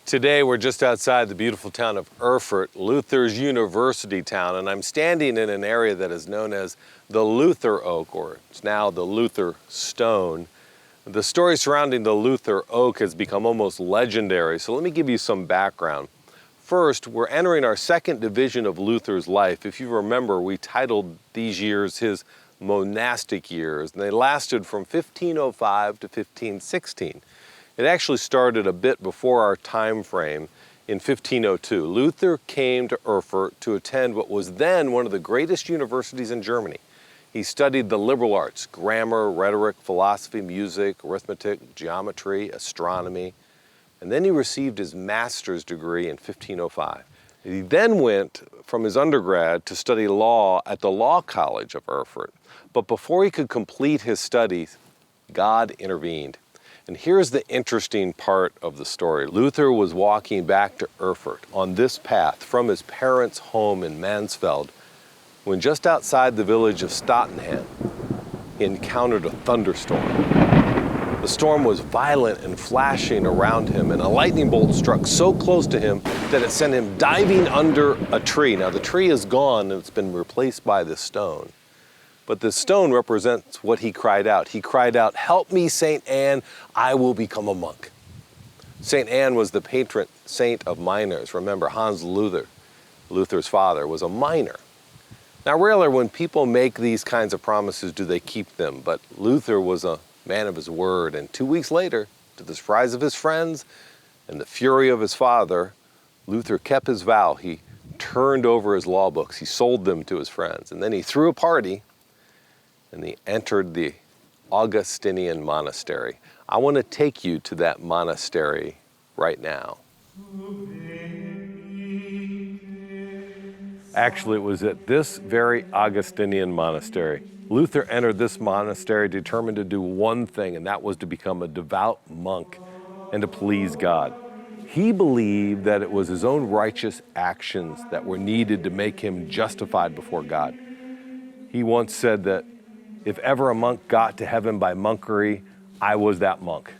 Today we're just outside the beautiful town of Erfurt, Luther's university town, and I'm standing in an area that is known as the Luther Oak, or it's now the Luther Stone. The story surrounding the Luther Oak has become almost legendary, so let me give you some background. First, we're entering our second division of Luther's life. If you remember, we titled these years his monastic years, and they lasted from 1505 to 1516. It actually started a bit before our time frame in 1502. Luther came to Erfurt to attend what was then one of the greatest universities in Germany. He studied the liberal arts, grammar, rhetoric, philosophy, music, arithmetic, geometry, astronomy, and then he received his master's degree in 1505. He then went from his undergrad to study law at the Law College of Erfurt. But before he could complete his studies, God intervened. And here's the interesting part of the story. Luther was walking back to Erfurt on this path from his parents' home in Mansfeld when just outside the village of Stottenham, he encountered a thunderstorm. The storm was violent and flashing around him, and a lightning bolt struck so close to him that it sent him diving under a tree. Now the tree is gone and it's been replaced by this stone. But the stone represents what he cried out. He cried out, "Help me, St. Anne, I will become a monk." St. Anne was the patron saint of miners. Remember, Hans Luther, Luther's father, was a miner. Now, rarely when people make these kinds of promises do they keep them, but Luther was a man of his word, and 2 weeks later, to the surprise of his friends and the fury of his father, Luther kept his vow. He turned over his law books, he sold them to his friends, and then he threw a party and he entered the Augustinian monastery. I want to take you to that monastery right now. Actually, it was at this very Augustinian monastery. Luther entered this monastery determined to do one thing, and that was to become a devout monk and to please God. He believed that it was his own righteous actions that were needed to make him justified before God. He once said that if ever a monk got to heaven by monkery, I was that monk.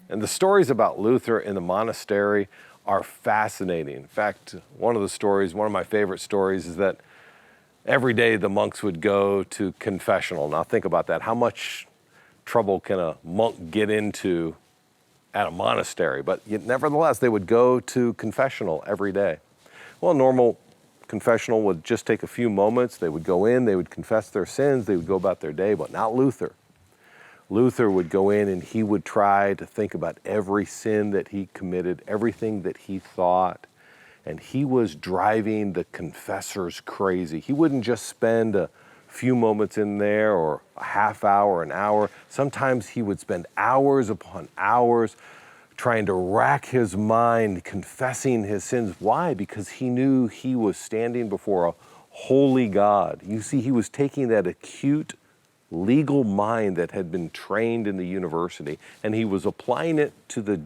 And the stories about Luther in the monastery are fascinating. In fact, one of my favorite stories is that every day the monks would go to confessional. Now think about that. How much trouble can a monk get into at a monastery? But yet, nevertheless, they would go to confessional every day. Well, normal confessional would just take a few moments. They would go in, they would confess their sins, they would go about their day, but not Luther. Luther would go in and he would try to think about every sin that he committed, everything that he thought, and he was driving the confessors crazy. He wouldn't just spend a few moments in there or a half hour, an hour. Sometimes he would spend hours upon hours trying to rack his mind, confessing his sins. Why? Because he knew he was standing before a holy God. You see, he was taking that acute legal mind that had been trained in the university, and he was applying it to the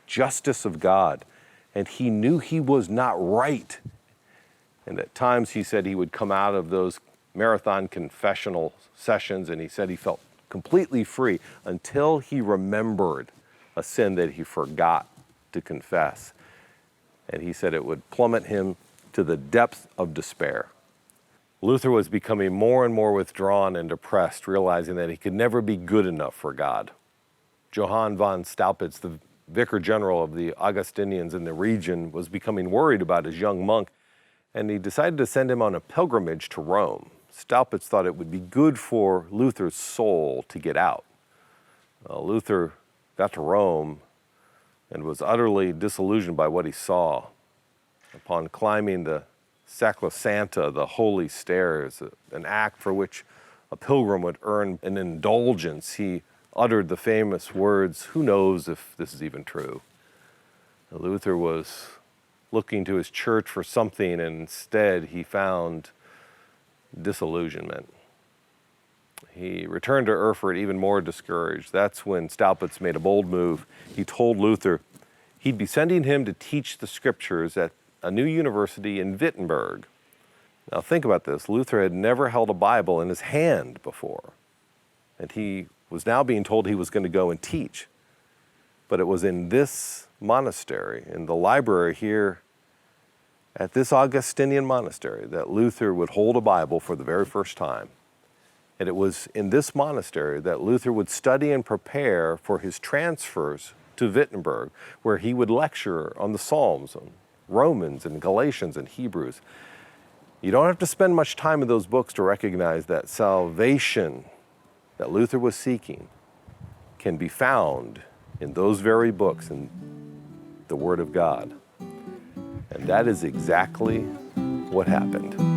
justice of God. And he knew he was not right. And at times he said he would come out of those marathon confessional sessions and he said he felt completely free until he remembered a sin that he forgot to confess. And he said it would plummet him to the depth of despair. Luther was becoming more and more withdrawn and depressed, realizing that he could never be good enough for God. Johann von Staupitz, the vicar general of the Augustinians in the region, was becoming worried about his young monk, and he decided to send him on a pilgrimage to Rome. Staupitz thought it would be good for Luther's soul to get out. Luther got to Rome and was utterly disillusioned by what he saw. Upon climbing the Sacra Santa, the holy stairs, an act for which a pilgrim would earn an indulgence, he uttered the famous words, "Who knows if this is even true?" Luther was looking to his church for something, and instead he found disillusionment. He returned to Erfurt even more discouraged. That's when Staupitz made a bold move. He told Luther he'd be sending him to teach the scriptures at a new university in Wittenberg. Now think about this. Luther had never held a Bible in his hand before, and he was now being told he was going to go and teach. But it was in this monastery, in the library here at this Augustinian monastery, that Luther would hold a Bible for the very first time. And it was in this monastery that Luther would study and prepare for his transfers to Wittenberg, where he would lecture on the Psalms, on Romans and Galatians and Hebrews. You don't have to spend much time in those books to recognize that salvation that Luther was seeking can be found in those very books, in the Word of God. And that is exactly what happened.